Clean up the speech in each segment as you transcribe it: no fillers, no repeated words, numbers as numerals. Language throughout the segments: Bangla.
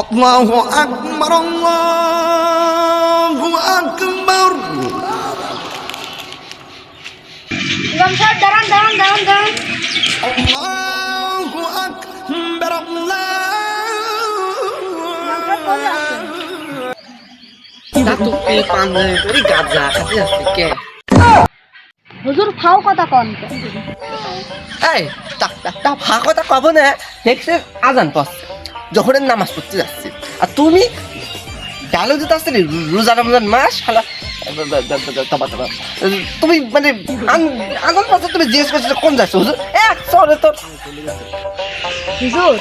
আল্লাহু আকবার, আল্লাহু আকবার। ইমাম সাহেব দাঁড়ান দাঁড়ান দাঁড়ান দাঁড়ান। আল্লাহু আকবার, হুজুর ফাও কথা কন। কথা কব না, দেখছে আজান পড়ছে, জোহরের নামাজ পড়তে যাচ্ছি, আর তুমি ডালো দিতে আসছে রোজা রমজান মাস শালা। তুমি মানে আজান পড়ছে, তুমি জিজ্ঞেস করছো কোন যাচ্ছ হুজুর? এক সরে তোর হুজুর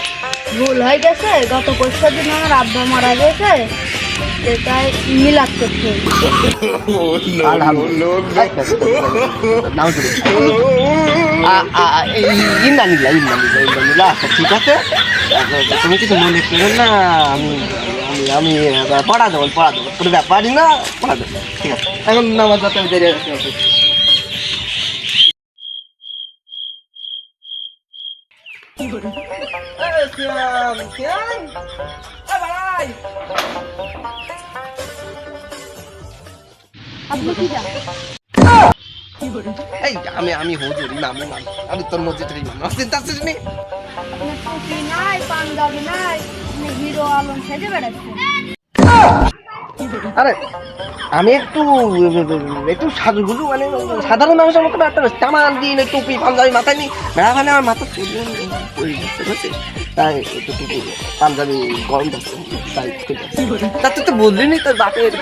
ভুল হয়ে গেছে, গত পরশু দিন আমার আব্বা মারা গেছে, এটাই মিলাদ করতে হবে। ঠিক আছে, তুমি কিছু মনে করো না, আমি আমি পড়া দেবো কোনো ব্যাপারই না, পড়া দেবো। ঠিক আছে, এখন নামাজ যাতে দেরি আছে। আপনি কি জানেন? এই আমি হুজুর ইমাম, আমি তোর মসজিদের ইমাম, চিন্তা আসছিস নি? আপনার টুপি নাই, পাঞ্জাবি নাই, আপনি হিরো আলম সেজে বেড়াচ্ছেন। আরে আমি একটু একটু সাজুগুজু মানে সাধারণ মানুষের মতো একটা চামান দিন টুপি পাঞ্জাবি মাথায় নি বেড়া, মানে আমার মাথা পড়ে যাচ্ছে বুঝছিস, তাই একটু টুপি পাঞ্জাবি গরম যাচ্ছে, তাই তা তুই তো বললি নি তোর বাপের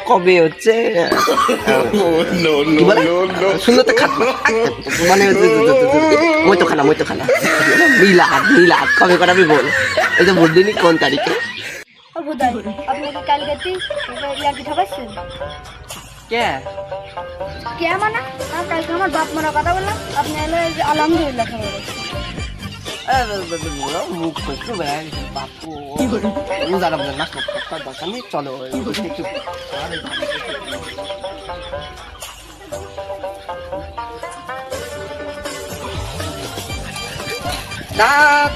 কবে হচ্ছে সুন্দর খাত, মানে মই তো খানা মিলাদ কবে করাবি বল, এই তো বললি নি কোন তারিখে? বোধাই আপনি কি কাল গেছি ইয়ার্কি ঠকাচ্ছেন? কে কে মানে কালকে আমার বাপ মারা কথা বললাম, আপনি এলে যে আলহামদুলিল্লাহ খবর। মুখ করছো বাপু রোজা রমজান মাস দরকার নেই, চলো একটু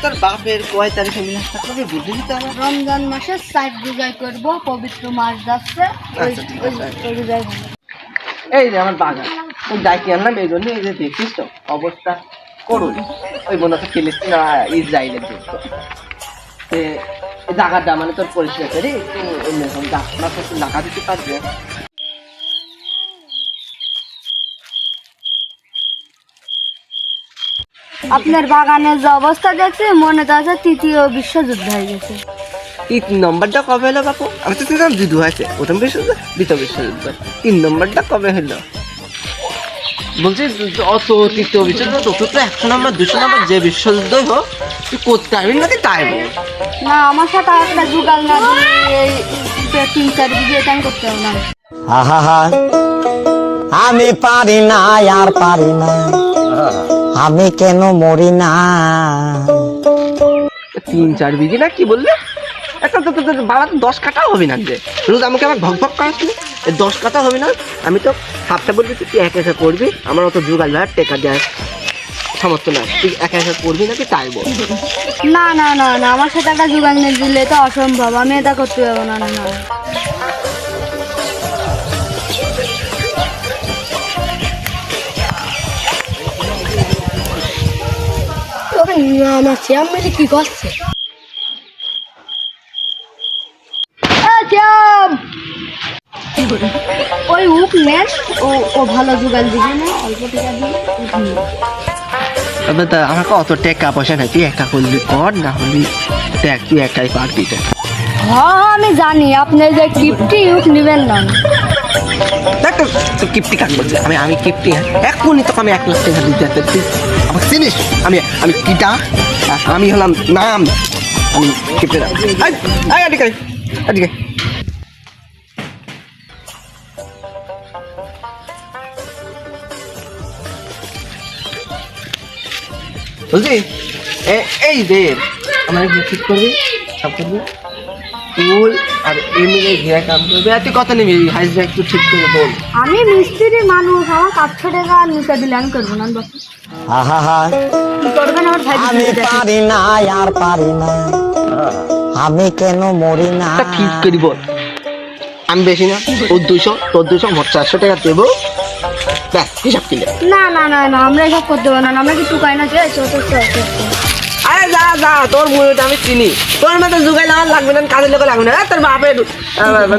তোর বাপের কয় তারিখে মিলাদ থাকবে বুঝলি তো আমার? রমজান মাসে সাইড রোজাই করবো, পবিত্র মাস যাচ্ছে, ওই রোজাই হবে। এই যে আমার বাগান ডাকি আনলাম এই জন্য, এই যে দেখিস তো অবস্থা করুন, ওই মনে হচ্ছে ফিলিস্তিন আর ইসরায়েলের যুদ্ধ। জায়গাটা মানে তোর পরিষ্কার করি একটু অন্যরকম জায়গা দিতে পারবে। আপনার বাগানের যে অবস্থা দেখছি মনে হচ্ছে তৃতীয় বিশ্বযুদ্ধ হয়ে গেছে। 3 নম্বরটা কবে হলো বাপু? আমি তো চিন্তা যুদ্ধ হয়েছে, প্রথম বিশ্বযুদ্ধ দ্বিতীয় বিশ্বযুদ্ধ, 3 নম্বরটা কবে হলো বলছি? অত তৃতীয় বিশ্বযুদ্ধ, চতুর্থ 100 নম্বর 200 নম্বর যে বিশ্বযুদ্ধ হোক তুই করতে পারবি নাকি তাই বল না, আমার সাথে একটা যুগাল না দিয়ে 3-4 বিঘে এটা করতে হবে না। আমি পারি না আর পারি না, আমি কেন মরি না। 3-4 বিঘি না কি বললে? একটা তো বাবা তো 10 কাটা হবে না যে রোজ আমাকে আবার ভক করাচ্ছি, 10 কাটা হবে না। আমি তো হাফটা বলবি তুই একা একা করবি, আমার অত যুগাল ভাড়া টেকা দেওয়ার সমর্থ না, তুই একা একা করবি নাকি তাই বল। না না না না, আমার সাথে একটা যুগাল নিয়ে দিলে তো অসম্ভব, আমি এটা করতে পারবো না। না না আমার শ্যাম মিলে কি করছে? ওই উক নেন, ও ভালো জোগান দিবে না, অল্প টাকা দিয়ে আমাকে অত টাকা পয়সা নাই, তুই একা করলি কর, না হলি দেখ তুই একাই পারবি। হ্যাঁ আমি জানি আপনি যে কিপটি উক নেবেন না। দেখ তুই কিপ্টি কাক বলছিস, আমি কিপ্টি, এখনই তোকে আমি 1 লাখ টাকা দিতে, তুই আমাকে চিনিস? আমি কিটা, আমি হলাম নাম, আমি কিপ্টি না। এদিকে এদিকে বলছি এই দে আমার ঠিক করবি, সব করবি, ফুল আর এমনি ঘিরা কাম করবি। আর তুই কত নিবি হাইস একটু ঠিক করে বল। আমি মিস্ত্রি মানুষ, আমার 500 টাকা নিতে দিলে আমি করবো না। কি করবেন আমার ভাই? আমি পারি না আর পারি না, আমি কেন মরি না একটা ঠিক করি বল, আমি বেশি না, তোর 200 তোর 200 মোট 400 টাকা দেবো, ব্যাস হিসাব কিলে। না না না না, আমরা এসব করতে পারবো না, আমরা কি টুকাই না যে চল চল চল চল। আরে যা যা, তোর মুড়িটা আমি চিনি, তোর মতো জুগাইলে আমার লাগবে না, কাজের লোক লাগবে না, তোর বাপের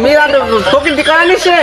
মেয়েরা ফকির দিকে নিছে।